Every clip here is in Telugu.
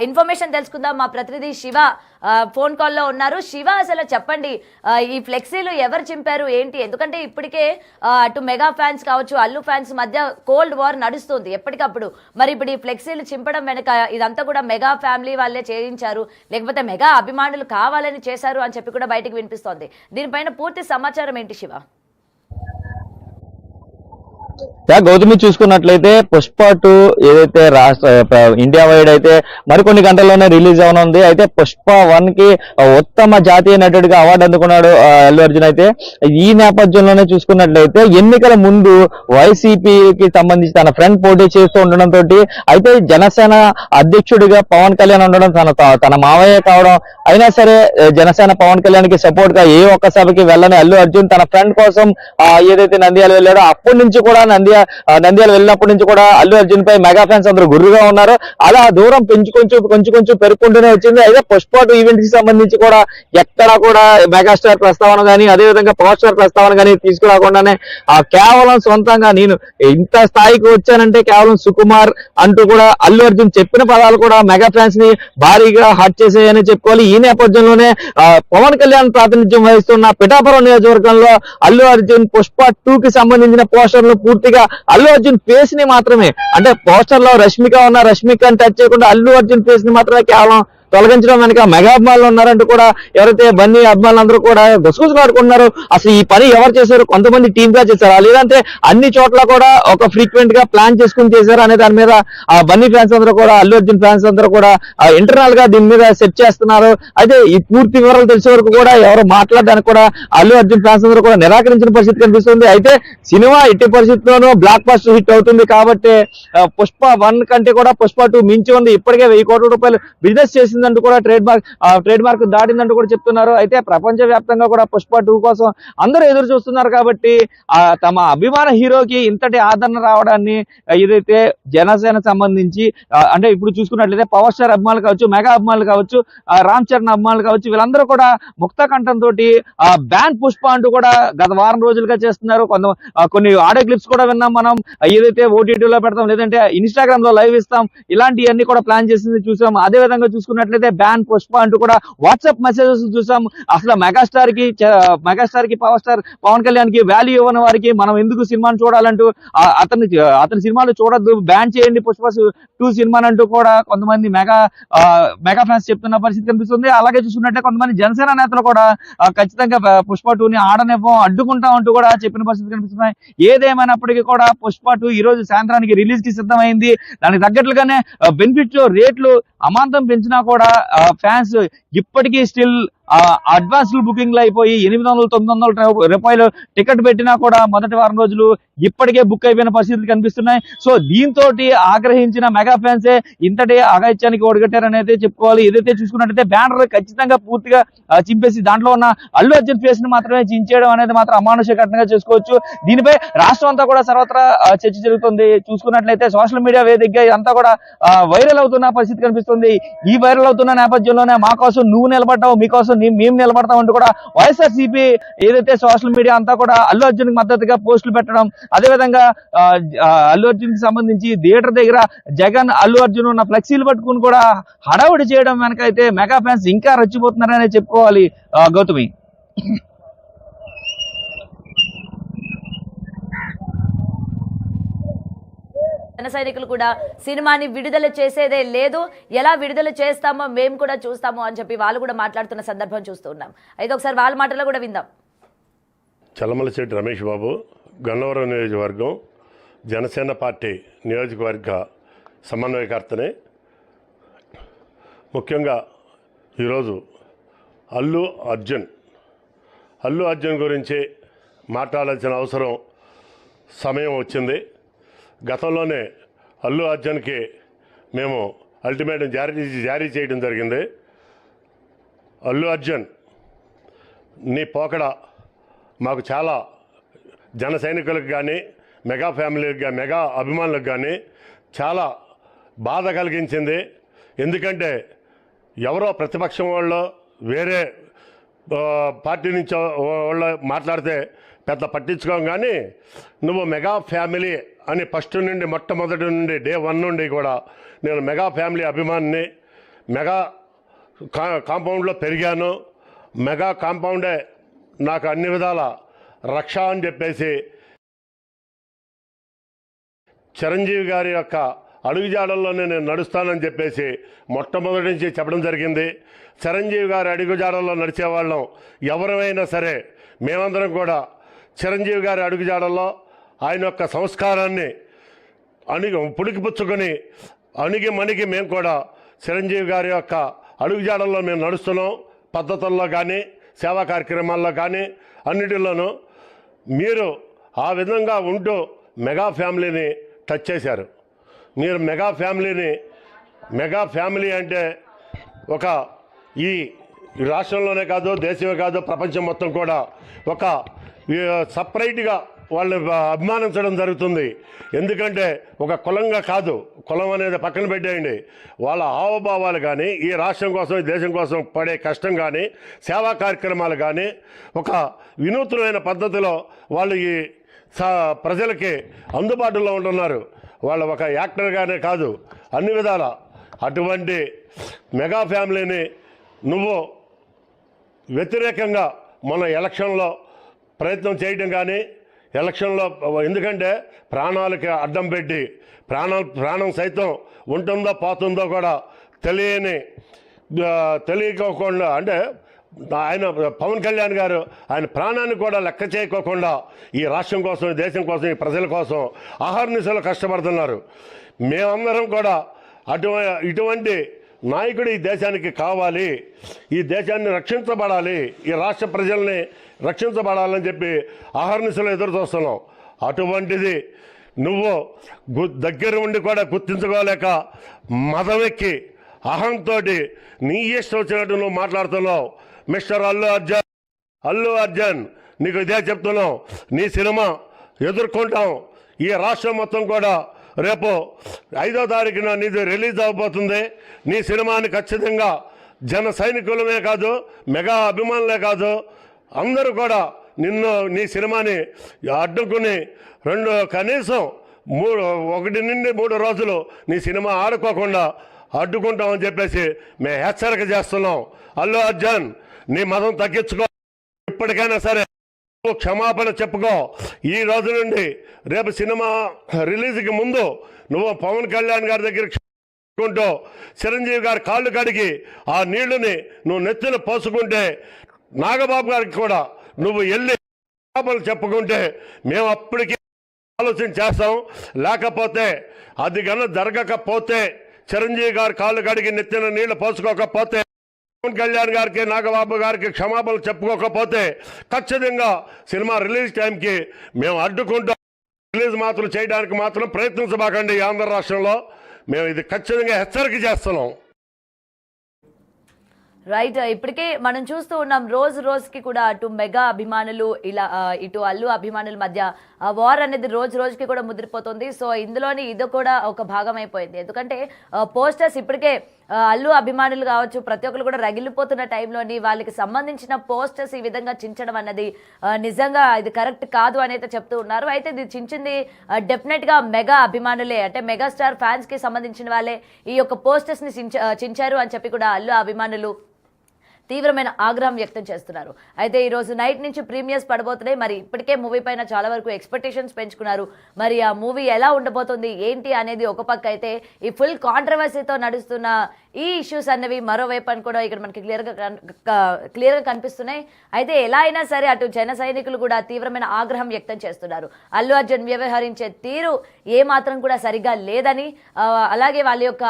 ఇన్ఫర్మేషన్ తెలుసుకుందాం. మా ప్రతినిధి శివ ఫోన్ కాల్లో ఉన్నారు. శివ, అసలు చెప్పండి, ఈ ఫ్లెక్సీలు ఎవరు చింపారు ఏంటి? ఎందుకంటే ఇప్పటికే అటు మెగా ఫ్యాన్స్ కావచ్చు, అల్లు ఫ్యాన్స్ మధ్య కోల్డ్ వార్ నడుస్తుంది ఎప్పటికప్పుడు. మరి ఇప్పుడు ఈ ఫ్లెక్సీలు చింపడం వెనుక ఇదంతా కూడా మెగా ఫ్యామిలీ వాళ్ళే చేయించారు, లేకపోతే మెగా అభిమానులు కావాలని చేశారు అని చెప్పి కూడా బయటకు వినిపిస్తోంది. దీనిపైన పూర్తి సమాచారం ఏంటి శివ? గౌతమి, చూసుకున్నట్లయితే పుష్ప 2 ఏదైతే ఇండియా వైడ్ అయితే మరికొన్ని గంటల్లోనే రిలీజ్ అవనుంది. అయితే పుష్ప 1 కి ఉత్తమ జాతీయ నటుడిగా అవార్డు అందుకున్నాడు అల్లు అర్జున్. అయితే ఈ నేపథ్యంలోనే చూసుకున్నట్లయితే ఎన్నికల ముందు వైసీపీకి సంబంధించి తన ఫ్రెండ్ పోటీ చేస్తూ ఉండడంతో అయితే జనసేన అధ్యక్షుడిగా పవన్ కళ్యాణ్ ఉండడం, తన మావయ్య కావడం, అయినా సరే జనసేన పవన్ కళ్యాణ్ కి సపోర్ట్ గా ఏ ఒక్క సభకి వెళ్ళని అల్లు అర్జున్ తన ఫ్రెండ్ కోసం ఏదైతే నంద్యాల వెళ్ళాడో అప్పటి నుంచి కూడా నంద్యాల వెళ్ళినప్పటి నుంచి కూడా అల్లు అర్జున్ పై మెగా ఫ్యాన్స్ అందరూ గుర్రుగా ఉన్నారు. అలా దూరం కొంచెం పెరుగుకుంటూనే వచ్చింది. అయితే పుష్ప 2 ఈవెంట్ కి సంబంధించి కూడా ఎక్కడా కూడా మెగాస్టార్ ప్రస్తావన కానీ, అదేవిధంగా పవర్ స్టార్ ప్రస్తావన కానీ తీసుకురాకుండానే కేవలం సొంతంగా నేను ఇంత స్థాయికి వచ్చానంటే కేవలం సుకుమార్ అంటూ కూడా అల్లు అర్జున్ చెప్పిన పదాలు కూడా మెగా ఫ్యాన్స్ ని భారీగా హర్ట్ చేసేయని చెప్పుకోవాలి. ఈ నేపథ్యంలోనే పవన్ కళ్యాణ్ ప్రాతినిధ్యం వహిస్తున్న పిఠాపురం నియోజకవర్గంలో అల్లు అర్జున్ పుష్ప 2 కి సంబంధించిన పోస్టర్లు పూర్తిగా అల్లు అర్జున్ ఫేస్ ని మాత్రమే, అంటే పోస్టర్ లో రష్మిక ఉన్న రష్మికని టచ్ చేయకుండా అల్లు అర్జున్ ఫేస్ ని మాత్రమే కేవలం తొలగించడం వెనక మెగా అభిమానులు ఉన్నారంటూ కూడా ఎవరైతే బన్నీ అభిమానులందరూ కూడా గుసగుసలాడుకుంటున్నారు. అసలు ఈ పని ఎవరు చేశారు? కొంతమంది టీమ్ గా చేశారా, లేదంటే అన్ని చోట్ల కూడా ఒక ఫ్రీక్వెంట్ గా ప్లాన్ చేసుకుని చేశారు అనే దాని మీద బన్నీ ఫ్యాన్స్ అందరూ కూడా, అల్లు అర్జున్ ఫ్యాన్స్ అందరూ కూడా ఇంటర్నల్ గా దీని మీద సెట్ చేస్తున్నారు. అయితే ఈ పూర్తి వివరాలు తెలిసే వరకు కూడా ఎవరు మాట్లాడడానికి కూడా అల్లు అర్జున్ ఫ్యాన్స్ అందరూ కూడా నిరాకరించిన పరిస్థితి కనిపిస్తుంది. అయితే సినిమా ఎట్టి పరిస్థితుల్లోనూ బ్లాక్ బస్టర్ హిట్ అవుతుంది కాబట్టి పుష్ప 1 కంటే కూడా పుష్ప 2 మించి ఉంది. ఇప్పటికే 1000 కోట్ల రూపాయలు బిజినెస్ చేసింది అంటూ కూడా ట్రేడ్ మార్క్ దాటిందంటూ కూడా చెప్తున్నారు. అయితే ప్రపంచ వ్యాప్తంగా కూడా పుష్ప 2 కోసం అందరూ ఎదురు చూస్తున్నారు కాబట్టి తమ అభిమాన హీరోకి ఇంతటి ఆదరణ రావడాన్ని ఏదైతే జనసేన సంబంధించి అంటే ఇప్పుడు చూసుకున్నట్లయితే పవర్ స్టార్ అభిమానులు కావచ్చు, మెగా అభిమానులు కావచ్చు, రామ్ చరణ్ అభిమానులు కావచ్చు, వీళ్ళందరూ కూడా ముక్త కంఠంతో బ్యాన్ పుష్ప అంటూ కూడా గత వారం రోజులుగా చేస్తున్నారు. కొన్ని ఆడియో క్లిప్స్ కూడా విన్నాం మనం. ఏదైతే ఓటీటీలో పెడతాం, లేదంటే ఇన్స్టాగ్రామ్ లో లైవ్ ఇస్తాం, ఇలాంటివన్నీ కూడా ప్లాన్ చేసింది చూసాం. అదే విధంగా చూసుకున్నట్లయితే బ్యాన్ పుష్ప అంటూ కూడా వాట్సాప్ మెసేజెస్ చూసాం. అసలు మెగాస్టార్ కి పవర్ స్టార్ పవన్ కళ్యాణ్ కి వాల్యూ ఇవ్వని వారికి మనం ఎందుకు సినిమాను చూడాలంటూ అతని సినిమాలు చూడొద్దు, బ్యాన్ చేయండి పుష్ప 2 సినిమాని అంటూ కూడా కొంతమంది మెగా ఫ్యాన్స్ చెప్తున్న పరిస్థితి కనిపిస్తుంది. అలాగే చూసుకున్నట్టే కొంతమంది జనసేన నేతలు కూడా ఖచ్చితంగా పుష్ప 2ని ఆడనివ్వం, అడ్డుకుంటాం అంటూ కూడా చెప్పిన పరిస్థితి కనిపిస్తున్నాయి. ఏదేమైనప్పటికీ కూడా పుష్ప 2 ఈ రోజు సాయంత్రానికి రిలీజ్ కి సిద్ధమైంది. దానికి తగ్గట్లుగానే బెనిఫిట్స్ రేట్లు అమాంతం పెంచినా కూడా ఫ్యాన్స్ ఇప్పటికీ స్టిల్ అడ్వాన్స్ బుకింగ్లు అయిపోయి 800-900 రూపాయలు టికెట్ పెట్టినా కూడా మొదటి వారం రోజులు ఇప్పటికే బుక్ అయిపోయిన పరిస్థితులు కనిపిస్తున్నాయి. సో దీంతో ఆగ్రహించిన మెగా ఫ్యాన్సే ఇంతటి అఘాయిత్యానికి ఒడిగట్టారనేది చెప్పుకోవాలి. ఏదైతే చూసుకున్నట్టయితే బ్యానర్ ఖచ్చితంగా పూర్తిగా చింపేసి దాంట్లో ఉన్న అల్లు అర్జున్ ఫేస్ ని మాత్రమే చించేయడం అనేది మాత్రం అమానుష ఘటనగా చేసుకోవచ్చు. దీనిపై రాష్ట్రం అంతా కూడా సర్వత్రా చర్చ జరుగుతుంది. చూసుకున్నట్లయితే సోషల్ మీడియా వేదికగా ఇదంతా కూడా వైరల్ అవుతున్న పరిస్థితి కనిపిస్తుంది. ఈ వైరల్ అవుతున్న నేపథ్యంలోనే మా కోసం నువ్వు నిలబడ్డావు, మీకోసం మేము నిలబడతాం అంటూ కూడా వైఎస్ఆర్సీపీ ఏదైతే సోషల్ మీడియా అంతా కూడా అల్లు అర్జున్ కి మద్దతుగా పోస్టులు పెట్టడం, అదేవిధంగా అల్లు అర్జున్ కి సంబంధించి థియేటర్ దగ్గర జగన్ అల్లు అర్జున్ ఉన్న ఫ్లెక్సీలు పట్టుకుని కూడా హడావుడి చేయడం వెనక అయితే మెగా ఫ్యాన్స్ ఇంకా రచ్చిపోతున్నారనే చెప్పుకోవాలి. గౌతమి, జన సైనికులు కూడా సినిమాని విడుదల చేసేదే లేదు, ఎలా విడుదల చేస్తామో మేము కూడా చూస్తాము అని చెప్పి వాళ్ళు కూడా మాట్లాడుతున్న సందర్భం చూస్తూ ఉన్నాం. అయితే ఒకసారి వాళ్ళ మాటలో కూడా విందాం. చల్లమలశెట్టి రమేష్ బాబు, గన్నవరం నియోజకవర్గం జనసేన పార్టీ నియోజకవర్గ సమన్వయకర్తని. ముఖ్యంగా ఈరోజు అల్లు అర్జున్ గురించి మాట్లాడాల్సిన అవసరం సమయం వచ్చింది. గతంలోనే అల్లు అర్జున్కి మేము అల్టిమేటం జారీ చేయడం జరిగింది. అల్లు అర్జున్ నీ పోకడ మాకు చాలా జన సైనికులకు కానీ, మెగా ఫ్యామిలీకి మెగా అభిమానులకు కానీ చాలా బాధ కలిగించింది. ఎందుకంటే ఎవరో ప్రతిపక్షం వాళ్ళు వేరే పార్టీ నుంచి వాళ్ళు మాట్లాడితే పెద్ద పట్టించుకోం, కానీ నువ్వు మెగా ఫ్యామిలీ అని ఫస్ట్ నుండి మొట్టమొదటి నుండి డే 1 నుండి కూడా నేను మెగా ఫ్యామిలీ అభిమానిని. మెగా కాంపౌండ్లో పెరిగాను, మెగా కాంపౌండే నాకు అన్ని విధాల రక్ష అని చెప్పేసి చిరంజీవి గారి యొక్క అడుగుజాడల్లోనే నేను నడుస్తానని చెప్పేసి మొట్టమొదటి నుంచి చెప్పడం జరిగింది. చిరంజీవి గారి అడుగుజాడల్లో నడిచేవాళ్ళం ఎవరైనా సరే మేమందరం కూడా చిరంజీవి గారి అడుగుజాడల్లో ఆయన యొక్క సంస్కారాన్ని పుడికిపుచ్చుకొని మణిగి మేము కూడా చిరంజీవి గారి యొక్క అడుగుజాడల్లో మేము నడుస్తున్నాం. పద్ధతుల్లో కానీ సేవా కార్యక్రమాల్లో కానీ అన్నిటిలోనూ మీరు ఆ విధంగా ఉంటూ మెగా ఫ్యామిలీని టచ్ చేశారు. మీరు మెగా ఫ్యామిలీ అంటే ఒక ఈ రాష్ట్రంలోనే కాదు, దేశమే కాదు, ప్రపంచం మొత్తం కూడా ఒక సపరేట్గా వాళ్ళని అభిమానించడం జరుగుతుంది. ఎందుకంటే ఒక కులంగా కాదు, కులం అనేది పక్కన పెట్టేయండి, వాళ్ళ హావభావాలు కానీ ఈ రాష్ట్రం కోసం ఈ దేశం కోసం పడే కష్టం కానీ సేవా కార్యక్రమాలు కానీ ఒక వినూత్నమైన పద్ధతిలో వాళ్ళు ఈ ప్రజలకి అందుబాటులో ఉంటున్నారు. వాళ్ళు ఒక యాక్టర్గానే కాదు, అన్ని విధాల అటువంటి మెగా ఫ్యామిలీని నువ్వు వ్యతిరేకంగా మన ఎలక్షన్లో ప్రయత్నం చేయడం కానీ ఎలక్షన్లో, ఎందుకంటే ప్రాణాలకి అడ్డం పెట్టి ప్రాణం సైతం ఉంటుందో పోతుందో కూడా తెలియకోకుండా, అంటే ఆయన పవన్ కళ్యాణ్ గారు ఆయన ప్రాణాన్ని కూడా లెక్క చేయకోకుండా ఈ రాష్ట్రం కోసం, ఈ దేశం కోసం, ఈ ప్రజల కోసం అహర్నిశలు కష్టపడుతున్నారు. మేమందరం కూడా ఇటువంటి నాయకుడు ఈ దేశానికి కావాలి, ఈ దేశాన్ని రక్షించబడాలి, ఈ రాష్ట్ర ప్రజల్ని రక్షించబడాలని చెప్పి అహర్నిశలు ఎదురు చూస్తున్నాం. అటువంటిది నువ్వు దగ్గర ఉండి కూడా గుర్తించుకోలేక మదవెక్కి అహంతో నీ ఇష్టం వచ్చినట్టు నువ్వు మాట్లాడుతున్నావు. మిస్టర్ అల్లు అర్జున్ నీకు ఇదే చెప్తున్నావు, నీ సినిమా ఎదుర్కొంటాం. ఈ రాష్ట్రం మొత్తం కూడా రేపు 5వ తారీఖున నీది రిలీజ్ అవబోతుంది. నీ సినిమాని ఖచ్చితంగా జన సైనికులమే కాదు, మెగా అభిమానులే కాదు, అందరూ కూడా నీ సినిమాని అడ్డుకుని కనీసం 1 నుండి 3 రోజులు నీ సినిమా ఆడుకోకుండా అడ్డుకుంటామని చెప్పేసి మేము హెచ్చరిక చేస్తున్నాం. అల్లు అర్జున్, నీ మదం తగ్గించుకో, ఇప్పటికైనా సరే క్షమాపణ చెప్పుకో. ఈ రోజు నుండి రేపు సినిమా రిలీజ్కి ముందు నువ్వు పవన్ కళ్యాణ్ గారి దగ్గర క్షమాపణ చిరంజీవి గారి కాళ్ళు కడిగి ఆ నీళ్లని నువ్వు నెత్తిన పోసుకుంటే, నాగబాబు గారికి కూడా నువ్వు వెళ్ళి క్షమాపణ చెప్పుకుంటే మేము అప్పటికి ఆలోచన చేస్తాం. లేకపోతే అది కన్నా జరగకపోతే, చిరంజీవి గారి కాళ్ళు కడిగి నెత్తిన నీళ్లు పోసుకోకపోతే, పవన్ కళ్యాణ్ గారికి నాగబాబు గారికి క్షమాపణలు చెప్పుకోకపోతే ఖచ్చితంగా సినిమా రిలీజ్ టైంకి మేము అడ్డుకుంటాం. రిలీజ్ మాత్రం చేయడానికి మాత్రం ప్రయత్నించబాకండి. ఆంధ్ర రాష్ట్రంలో మేము ఇది ఖచ్చితంగా హెచ్చరిక చేస్తున్నాం. రైట్, ఇప్పటికే మనం చూస్తూ ఉన్నాం రోజుకి కూడా అటు మెగా అభిమానులు ఇటు అల్లు అభిమానుల మధ్య ఆ వార్ అనేది రోజుకి కూడా ముదిరిపోతుంది. సో ఇందులోని ఇది కూడా ఒక భాగం అయిపోయింది. ఎందుకంటే పోస్టర్స్ ఇప్పటికే అల్లు అభిమానులు కావచ్చు, ప్రతి ఒక్కరు కూడా రగిలిపోతున్న టైంలోని వాళ్ళకి సంబంధించిన పోస్టర్స్ ఈ విధంగా చించడం అన్నది నిజంగా ఇది కరెక్ట్ కాదు అని అయితే చెప్తూ ఉన్నారు. అయితే ఇది చించింది డెఫినెట్ గా మెగా అభిమానులే, అంటే మెగాస్టార్ ఫ్యాన్స్ కి సంబంధించిన వాళ్ళే ఈ యొక్క పోస్టర్స్ ని చించారు అని చెప్పి కూడా అల్లు అభిమానులు తీవ్రమైన ఆగ్రహం వ్యక్తం చేస్తున్నారు. అయితే ఈ రోజు నైట్ నుంచి ప్రీమియర్స్ పడబోతున్నాయి. మరి ఇప్పటికే మూవీ పైన చాలా వరకు ఎక్స్పెక్టేషన్స్ పెంచుకున్నారు. మరి ఆ మూవీ ఎలా ఉండబోతుంది ఏంటి అనేది ఒక పక్క అయితే, ఈ ఫుల్ కాంట్రవర్సీతో నడుస్తున్న ఈ ఇష్యూస్ అన్నవి మరోవైపు అని కూడా ఇక్కడ మనకి క్లియర్గా కనిపిస్తున్నాయి. అయితే ఎలా అయినా సరే అటు జన సైనికులు కూడా తీవ్రమైన ఆగ్రహం వ్యక్తం చేస్తున్నారు. అల్లు అర్జున్ వ్యవహరించే తీరు ఏమాత్రం కూడా సరిగ్గా లేదని, అలాగే వాళ్ళ యొక్క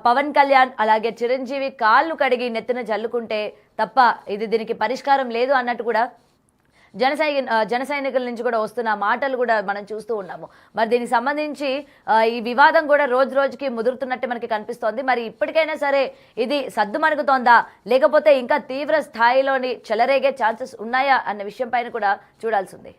పవన్ కళ్యాణ్ అలాగే చిరంజీవి కాళ్ళు కడిగి నెత్తిన జల్లుకుంటే తప్ప దీనికి పరిష్కారం లేదు అన్నట్టు కూడా జన సైనికుల నుంచి కూడా వస్తున్న మాటలు కూడా మనం చూస్తూ ఉన్నాము. మరి దీనికి సంబంధించి ఈ వివాదం కూడా రోజుకి ముదురుతున్నట్టు మనకి కనిపిస్తోంది. మరి ఇప్పటికైనా సరే ఇది సద్దుమణుగుతోందా, లేకపోతే ఇంకా తీవ్ర స్థాయిలోని చెలరేగే ఛాన్సెస్ ఉన్నాయా అన్న విషయం పైన కూడా చూడాల్సి ఉంది.